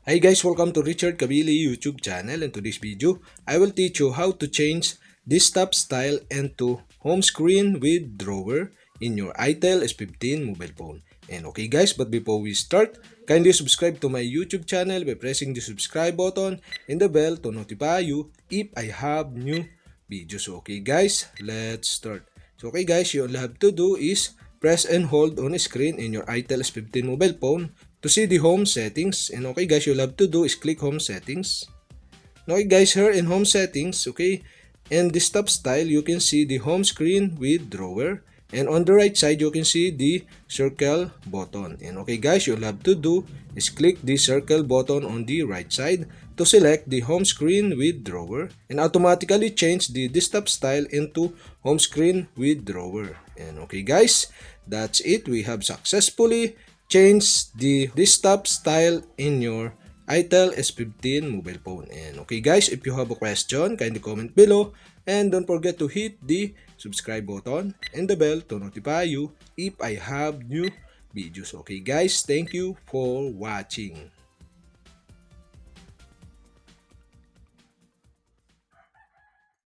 Hi guys, welcome to Richard Cabile YouTube channel. In today's video, I will teach you how to change desktop style into home screen with drawer in your itel S15 mobile phone. And okay guys, but before we start, kindly subscribe to my YouTube channel by pressing the subscribe button and the bell to notify you if I have new videos. Okay guys, let's start. So okay guys, you all have to do is press and hold on screen in your itel S15 mobile phone to see the home settings. And okay guys, you'll have to do is click home settings. Okay guys, here in home settings, okay, and desktop style, you can see the home screen with drawer. And on the right side, you can see the circle button. And okay guys, you'll have to do is click the circle button on the right side to select the home screen with drawer and automatically change the desktop style into home screen with drawer. And okay guys, that's it. We have successfully changed the desktop style in your itel S15 mobile phone. And okay guys, if you have a question, kindly comment below and don't forget to hit the subscribe button and the bell to notify you if I have new videos. Okay guys, thank you for watching.